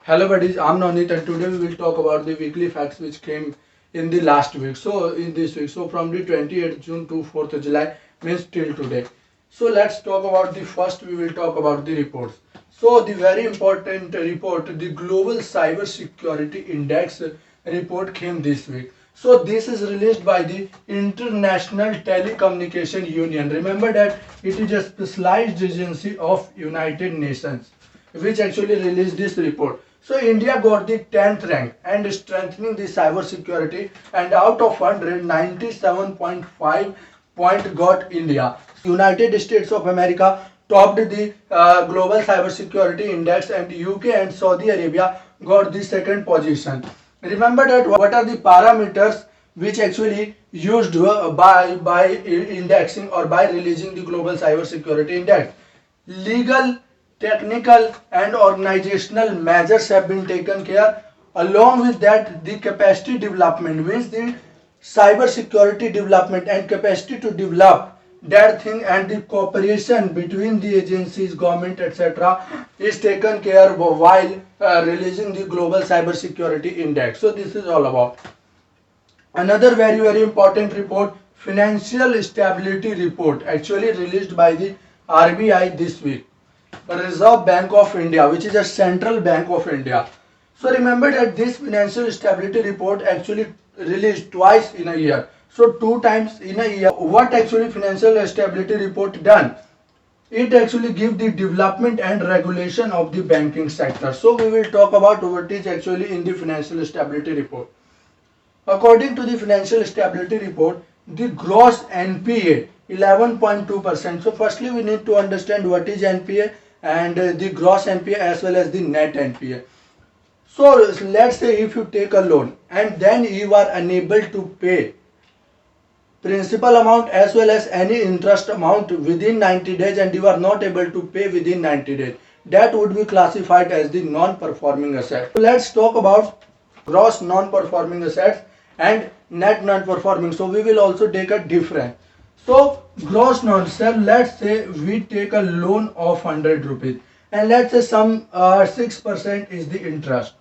Hello buddies, I'm Navneet and today we will talk about the weekly facts which came in the last week. In this week, from the 28th June to 4th July means till today. So let's talk about the first, we will talk about the reports. So the very important report, the Global Cyber Security Index report came this week. So this is released by the International Telecommunication Union. Remember that it is a specialized agency of United Nations which actually released this report. So India got the 10th rank and strengthening the cyber security, and out of 100, 97.5 point got India. United States of America topped the global cyber security index, and UK and Saudi Arabia got the second position. Remember that what are the parameters which actually used by indexing or by releasing the global cyber security index. Legal, technical and organizational measures have been taken care. Along with that, the capacity development means the cyber security development and capacity to develop that thing, and the cooperation between the agencies, government, etc. is taken care of while releasing the global cyber security index. So this is all about. Another very important report, financial stability report, actually released by the RBI this week. Reserve Bank of India, which is a central bank of India. So remember that this financial stability report actually released twice in a year. So two times in a year. What actually financial stability report done? It actually gives the development and regulation of the banking sector. So we will talk about what is actually in the financial stability report. According to the financial stability report, the gross NPA 11.2%. So firstly we need to understand what is NPA and the gross NPA as well as the net NPA. So let's say if you take a loan and then you are unable to pay principal amount as well as any interest amount within 90 days and you are not able to pay within 90 days, that would be classified as the non-performing asset. So let's talk about gross non-performing assets and net non-performing. So we will also take a difference. So gross non, sir, let's say we take a loan of 100 rupees and let's say some 6% is the interest.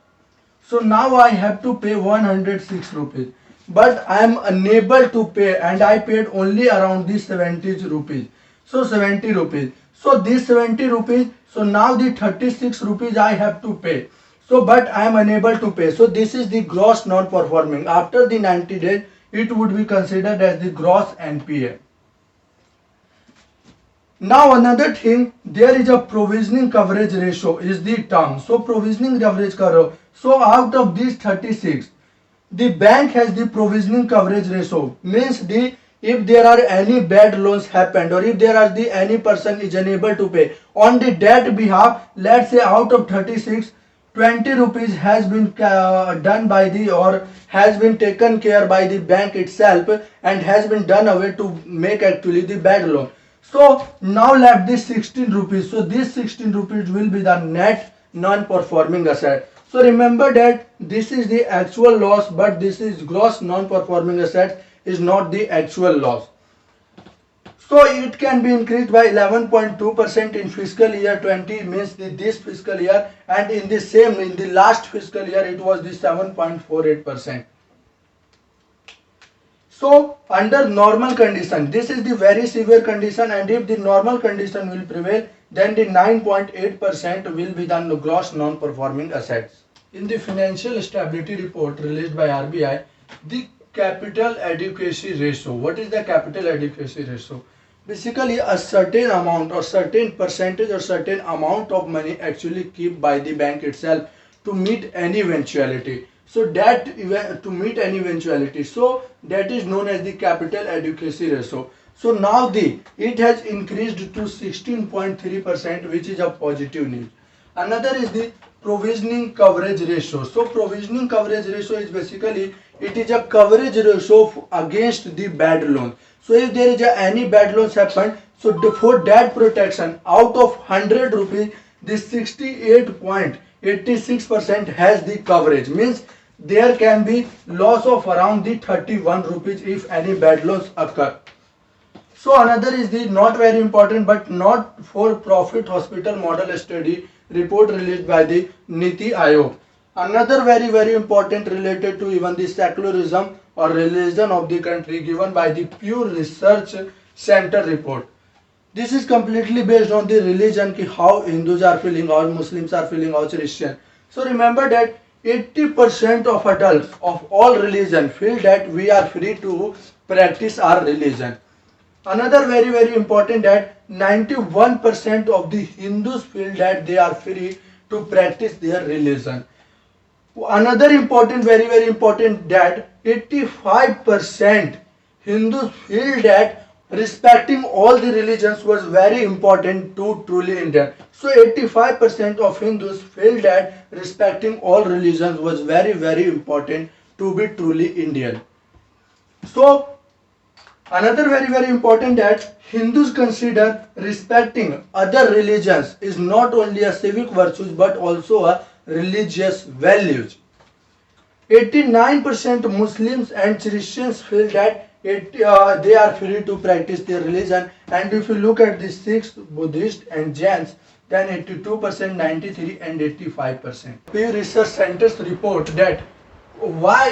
So now I have to pay 106 rupees, but I am unable to pay and I paid only around the 70 rupees. So 70 rupees. So this 70 rupees, so now the 36 rupees I have to pay. So but I am unable to pay. So this is the gross non-performing. After the 90 days, it would be considered as the gross NPA. Now another thing, there is a provisioning coverage ratio is the term. So provisioning coverage ratio. So out of these 36, the bank has the provisioning coverage ratio. Means the if there are any bad loans happened or if there are the any person is unable to pay on the debt behalf, let's say out of 36, 20 rupees has been done by the or has been taken care by the bank itself and has been done away to make actually the bad loan. So now left this 16 rupees. So this 16 rupees will be the net non-performing asset. So remember that this is the actual loss, but this is gross non-performing asset is not the actual loss. So it can be increased by 11.2% in fiscal year 20 means this fiscal year, and in the last fiscal year it was the 7.48%. So under normal condition, this is the very severe condition, and if the normal condition will prevail, then the 9.8% will be the gross non-performing assets. In the financial stability report released by RBI, the capital adequacy ratio. What is the capital adequacy ratio? Basically a certain amount or certain percentage or certain amount of money actually kept by the bank itself to meet any eventuality. So that to meet any eventuality, so that is known as the capital adequacy ratio. So now it has increased to 16.3%, which is a positive news. Another is the provisioning coverage ratio. So provisioning coverage ratio is basically it is a coverage ratio against the bad loan. So if there is any bad loans happen, so for that protection out of 100 rupees, this 68.86% has the coverage, means there can be loss of around the 31 rupees if any bad loans occur. So another is the not very important but not for profit hospital model study report released by the Niti Aayog. Another very important related to even the secularism or religion of the country given by the Pew Research Center report. This is completely based on the religion ki how Hindus are feeling, how Muslims are feeling, how Christian. So remember that 80% of adults of all religion feel that we are free to practice our religion. Another very important that 91% of the Hindus feel that they are free to practice their religion. Another important, very important that 85% Hindus feel that respecting all the religions was very important to truly Indian. So 85% of Hindus feel that respecting all religions was very important to be truly Indian. So another very important that Hindus consider respecting other religions is not only a civic virtue but also a religious values. 89% Muslims and Christians feel that they are free to practice their religion, and if you look at the Sikhs, Buddhists and Jains, then 82%, 93 and 85%. Pew Research Centers report that why,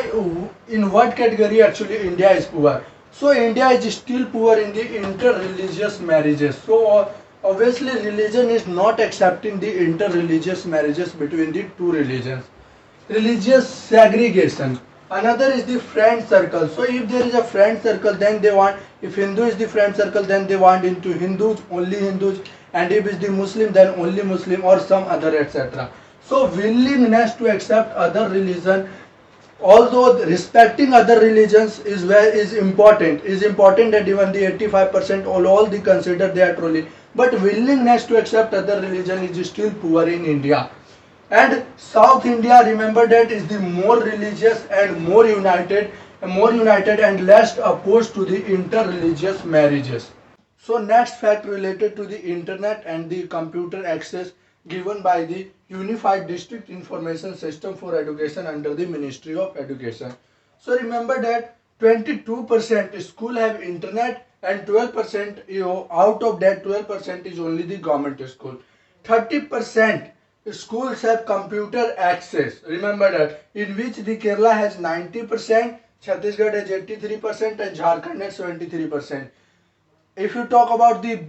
in what category actually India is poor. So India is still poor in the inter-religious marriages. So obviously religion is not accepting the inter-religious marriages between the two religions. Religious segregation. Another is the friend circle. So if there is a friend circle, then they want, if Hindu is the friend circle, then they want into Hindus, only Hindus, and if it's the Muslim, then only Muslim or some other, etc. So willingness to accept other religion, although respecting other religions is important that even the 85% all they consider they are truly, but willingness to accept other religion is still poor in India. And South India, remember that, is the more religious and more united and less opposed to the inter-religious marriages. So next fact related to the internet and the computer access given by the Unified District Information System for Education under the Ministry of Education. So remember that 22% school have internet and 12%, out of that 12% is only the government school. 30% schools have computer access. Remember that, in which the Kerala has 90%, Chhattisgarh has 83% and Jharkhand has 73%. If you talk about the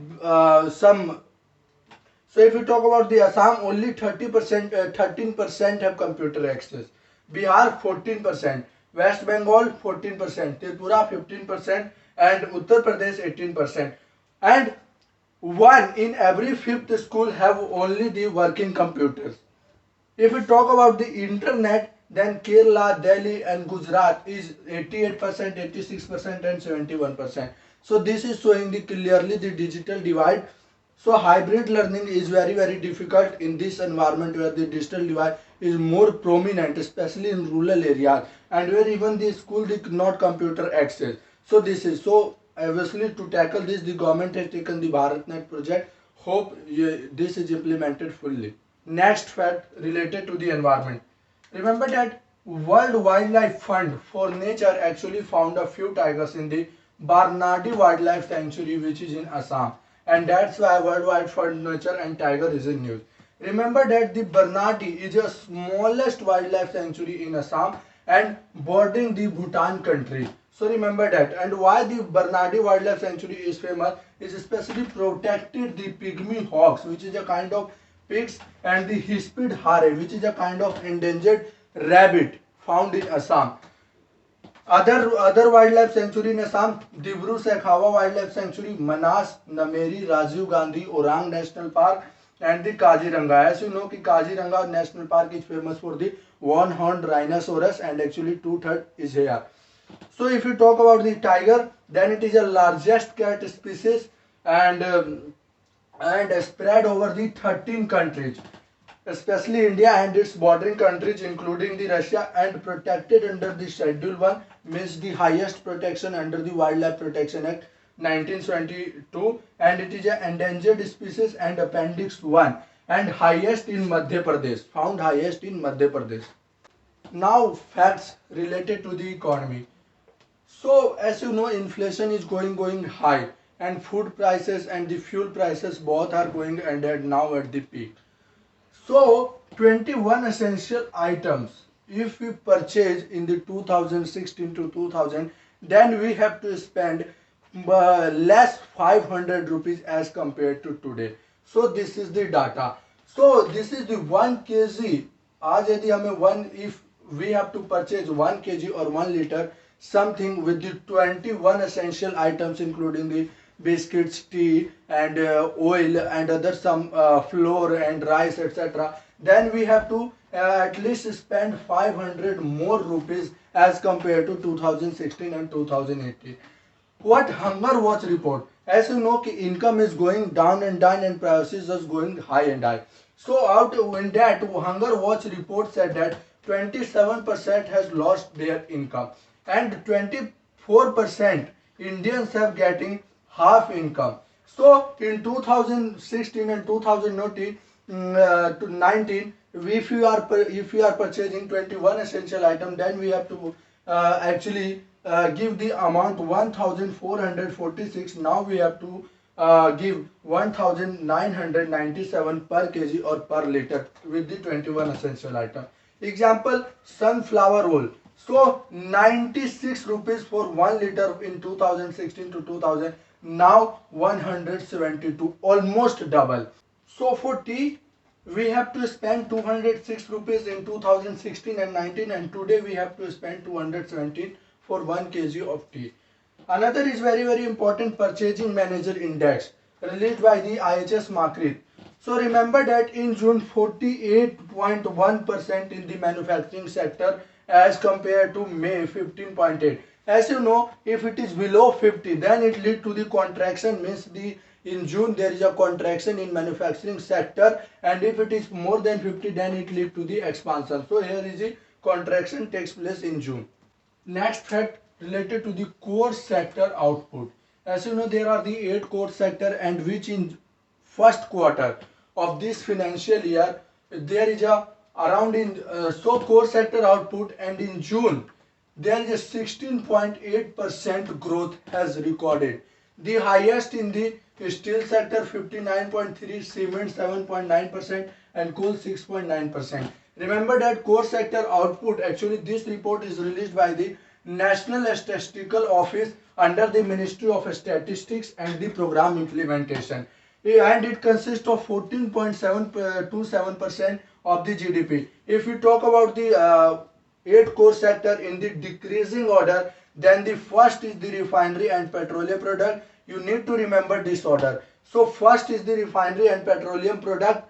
if you talk about the Assam, only 30%, 13% have computer access. Bihar 14%, West Bengal 14%, Tripura 15%, and Uttar Pradesh 18%. And one in every fifth school have only the working computers. If we talk about the internet, then Kerala, Delhi and Gujarat is 88%, 86% and 71%. So this is showing the clearly the digital divide. So hybrid learning is very difficult in this environment where the digital divide is more prominent, especially in rural areas and where even the school did not computer access. So this is so obviously to tackle this the government has taken the BharatNet project. Hope this is implemented fully. Next fact related to the environment. Remember that World Wildlife Fund for Nature actually found a few tigers in the Barnardi Wildlife Sanctuary, which is in Assam, and that's why World Wildlife Fund Nature and Tiger is in news. Remember that the Barnardi is the smallest wildlife sanctuary in Assam and bordering the Bhutan country. So remember that. And why the Barnardi Wildlife Sanctuary is famous is especially protected the pygmy hawks, which is a kind of pigs, and the hispid hare, which is a kind of endangered rabbit found in Assam. Other wildlife sanctuary in Assam: Dibru Sakhawat Wildlife Sanctuary, Manas, Nameri, Rajiv Gandhi Orang National Park, and the Kaziranga. As you know, Kaziranga National Park is famous for the one-horned rhinoceros, and actually two-thirds is here. So if you talk about the tiger, then it is the largest cat species and spread over the 13 countries, especially India and its bordering countries including the Russia, and protected under the Schedule 1, means the highest protection under the Wildlife Protection Act 1972, and it is an endangered species and Appendix 1, and highest in Madhya Pradesh, found highest in Madhya Pradesh. Now facts related to the economy. So as you know, inflation is going high, and food prices and the fuel prices both are going and now at the peak. So 21 essential items if we purchase in the 2016 to 2000, then we have to spend less 500 rupees as compared to today. So this is the data. So this is the 1 kg. आज यदि हमें one, if we have to purchase 1 kg or 1 liter something with the 21 essential items including the biscuits, tea and oil and other some flour and rice, etc., then we have to at least spend 500 more rupees as compared to 2016 and 2018. What Hunger Watch report? As you know, income is going down and prices is going high and high. So out in that, Hunger Watch report said that 27% has lost their income and 24% Indians have getting half income. So in 2016 and 2019, to 19, if you are purchasing 21 essential item, then we have to actually give the amount 1446. Now we have to give 1997 per kg or per liter with the 21 essential item. Example, sunflower oil. So 96 rupees for 1 liter in 2016 to 2000. Now 172, almost double. So for tea, we have to spend 206 rupees in 2016 and 19, and today we have to spend 217 for 1 kg of tea. Another is very important, purchasing manager index released by the IHS Markit. So remember that in June 48.1% in the manufacturing sector as compared to May 15.8. As you know, if it is below 50, then it lead to the contraction, means the in June there is a contraction in manufacturing sector, and if it is more than 50, then it lead to the expansion. So here is the contraction takes place in June. Next fact related to the core sector output. As you know, there are the 8 core sector, and which in first quarter of this financial year there is a around in so core sector output, and in June there is a 16.8% growth has recorded. The highest in the steel sector 59.3, cement 7.9% and coal 6.9%. Remember that core sector output, actually this report is released by the National Statistical Office under the Ministry of Statistics and the program implementation, and it consists of 14.727% of the GDP. If we talk about the 8 core sector in the decreasing order, then the first is the refinery and petroleum product. You need to remember this order. So first is the refinery and petroleum product,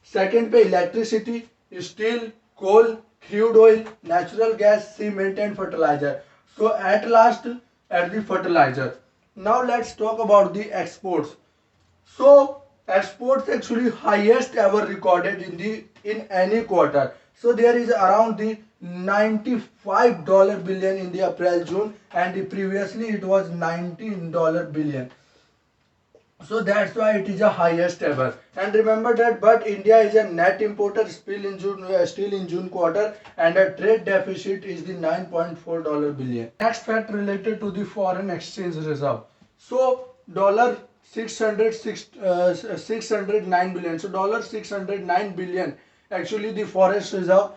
second पे electricity, steel, coal, crude oil, natural gas, cement and fertilizer. So at last at the fertilizer. Now let's talk about the exports. So exports actually highest ever recorded in any quarter. So there is around the $95 billion in the April June, and previously it was $19 billion. So that's why it is the highest ever. And remember that, but India is a net importer still in June quarter, and a trade deficit is the $9.4 billion. Next fact related to the foreign exchange reserve. So dollar 609 billion. So dollar 609 billion actually the foreign reserve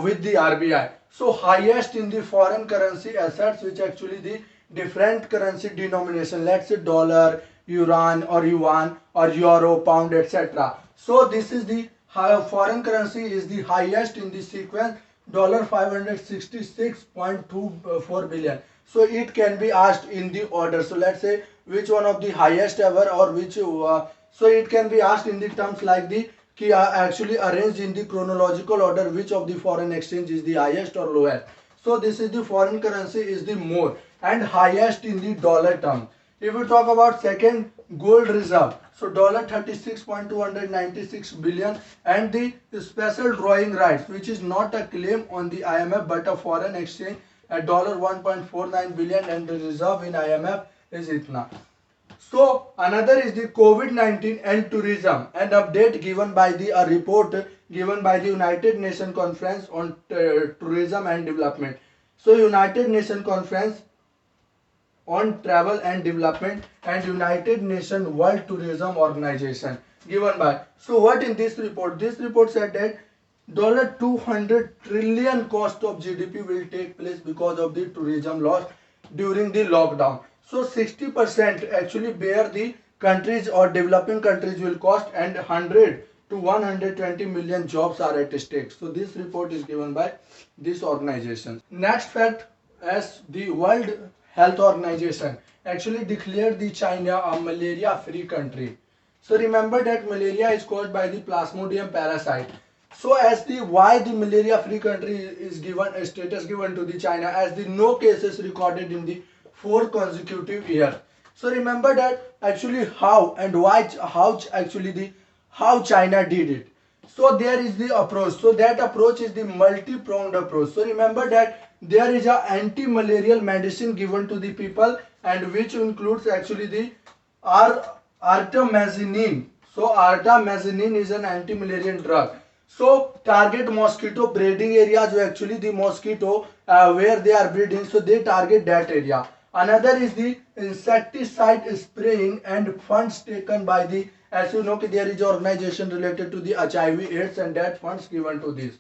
with the RBI. So highest in the foreign currency assets, which actually the different currency denomination, let's say dollar, yuan or euro, pound, etc. So this is the foreign currency is the highest in the sequence, dollar 566.24 billion. So it can be asked in the order. So let's say which one of the highest ever, or which so it can be asked in the terms like the actually arranged in the chronological order, which of the foreign exchange is the highest or lowest. So this is the foreign currency is the more and highest in the dollar term. If we talk about second, gold reserve, so dollar 36.296 billion, and the special drawing rights, which is not a claim on the IMF but a foreign exchange, at dollar 1.49 billion, and the reserve in IMF is itna. So another is the COVID-19 and tourism, an update given by the report given by the United Nations Conference on Tourism and Development. So United Nations Conference on Travel and Development and United Nations World Tourism Organization. given by. So what in this report? This report said that $200 trillion cost of GDP will take place because of the tourism loss during the lockdown. So 60% actually bear the countries or developing countries will cost, and 100 to 120 million jobs are at stake. So this report is given by this organization. Next fact, as the World Health Organization actually declared the China a malaria free country. So remember that malaria is caused by the Plasmodium parasite. So as the why the malaria free country is given a status given to the China, as the no cases recorded in the 4 consecutive years. So remember that actually how and why, how China did it. So there is the approach. So that approach is the multi-pronged approach. So remember that there is a anti-malarial medicine given to the people, and which includes actually the artemisinin. So artemisinin is an anti-malarial drug. So target mosquito breeding areas, actually the mosquito where they are breeding, so they target that area. Another is the insecticide spraying and funds taken by the, as you know, there is an organization related to the HIV/AIDS, and that funds given to this.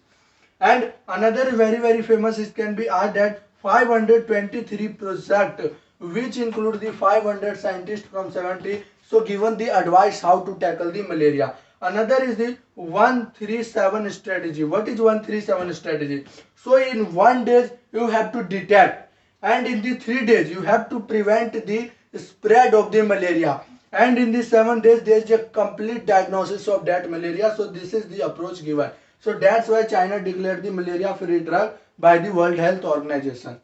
And another very famous is can be added that 523 project, which include the 500 scientists from 70, so given the advice how to tackle the malaria. Another is the 137 strategy. What is 137 strategy? So in 1 day you have to detect, and in the 3 days you have to prevent the spread of the malaria, and in the 7 days there is a complete diagnosis of that malaria. So this is the approach given. So that's why China declared the malaria free drug by the World Health Organization.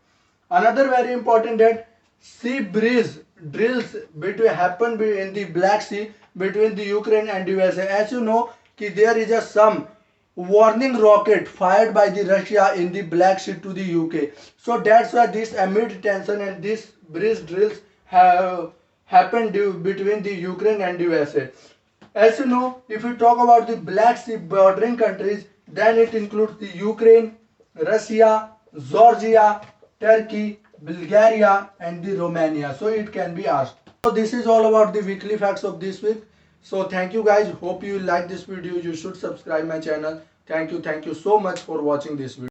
Another very important that sea breeze drills happen in the Black Sea between the Ukraine and USA. As you know, there is some warning rocket fired by the Russia in the Black Sea to the UK. So that's why this amid tension and this breeze drills have happened between the Ukraine and USA. As you know, if we talk about the Black Sea bordering countries, then it includes the Ukraine, Russia, Georgia, Turkey, Bulgaria, and the Romania. So it can be asked. So this is all about the weekly facts of this week. So thank you guys. Hope you like this video. You should subscribe my channel. Thank you so much for watching this video.